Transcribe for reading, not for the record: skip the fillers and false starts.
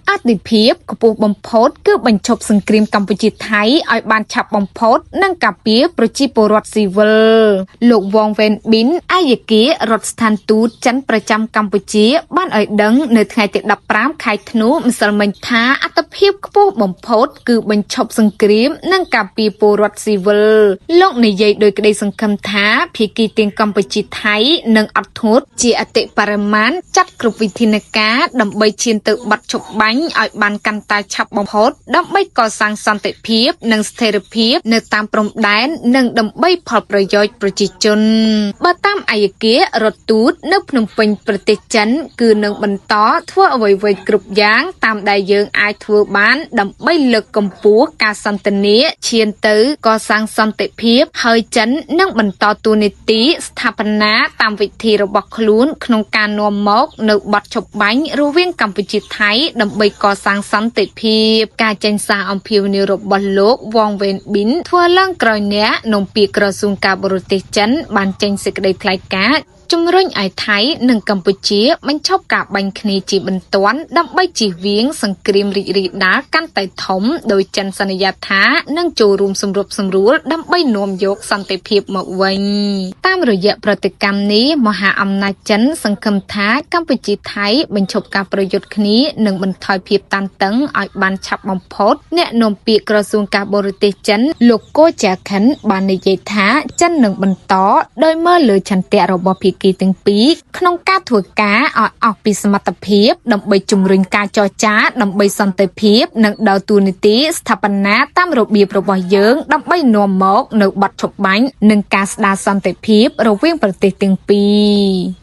អតិភិបខ្ពស់បំផុតគឺបញ្ឈប់សង្គ្រាមកម្ពុជាថៃឲ្យបានឆាប់បំផុតនិងការពារប្រជាពលរដ្ឋស៊ីវិលលោកវងវ៉េនប៊ីនអាយការដ្ឋស្ថានទូតចិនប្រចាំកម្ពុជាបានឲ្យដឹងនៅថ្ងៃទី15ខែធ្នូម្សិលមិញថាអតិភិបខ្ពស់បំផុតគឺបញ្ឈប់សង្គ្រាមនិងការពារពលរដ្ឋស៊ីវិលលោកនិយាយដោយក្តីសង្ឃឹមថាភាគីទាំងកម្ពុជាថៃនិងអត់ធូតជាអតិបរមាណចាត់គ្រប់វិធានការដើម្បីឈានទៅបាត់ឈប់បាញ់ឲ្យបានកាន់តែឆាប់បំផុតដើម្បីកសាងសន្តិភាពនិងស្ថិរភាពនៅតាមព្រំដែននិងដើម្បីផលប្រយោជន៍ប្រជាជនបើតាមអាយការដ្ឋទូតនៅភ្នំពេញប្រទេសចិនគឺនឹងបន្តធ្វើអ្វីៗគ្រប់យ៉ាងតាមដែលយើងអាចធ្វើបានដើម្បីលើកកម្ពស់ការសន្ទនាឈានទៅកសាងសន្តិភាពហើយចិននឹងបន្តតួនាទីស្ថាបនាតាមវិធីរបស់ខ្លួនក្នុងការនាំមកនៅបាត់ឈប់បាញ់រវាងកម្ពុជាថៃដើម្បីកសាងសន្តិភាពការចេញសារអំពាវនាវរបស់លោកវងវ៉េនប៊ីនធ្វើឡើងក្រោយអ្នកនាំពាក្យក្រសួងការបរទេសចិនបានចេញសេចក្តីថ្លែងការណ៍ជំរុញឲ្យថៃនិងកម្ពុជាបញ្ឈប់ការបាញ់គ្នាជាបន្ទាន់ដើម្បីជៀសវាងសង្គ្រាមរីករាលដាលកាន់តែធំដោយចិនសន្យាថានឹងចូលរួមសម្របសម្រួលដើម្បីនាំយកសន្តិភាពមកវិញតាមរយៈប្រតិកម្មនេះមហាអំណាចចិនសង្ឃឹមថាកម្ពុជាថៃបញ្ឈប់ការប្រយុទ្ធគ្នានិងបន្ថយភាពតានតឹងឲ្យបានឆាប់បំផុតអ្នកនាំពាក្យក្រសួងការបរទេសចិនលោកកូចាខិនបាននិយាយថាចិននឹងបន្តដោយមើលលើឆន្ទៈរបស់ភាគីទាំងពីរក្នុងការធ្វើការឲ្យអស់ពីសមត្ថភាពដើម្បីជំរុញការចរចាដើម្បីសន្តិភាពនិងដើរតួនាទីស្ថាបនាតាមរបៀបរបស់យើងដើម្បីនាំមកនៅបាត់ឈប់បាញ់និងការស្ដារសន្តិភាពរវាងប្រទេសទាំងពីរ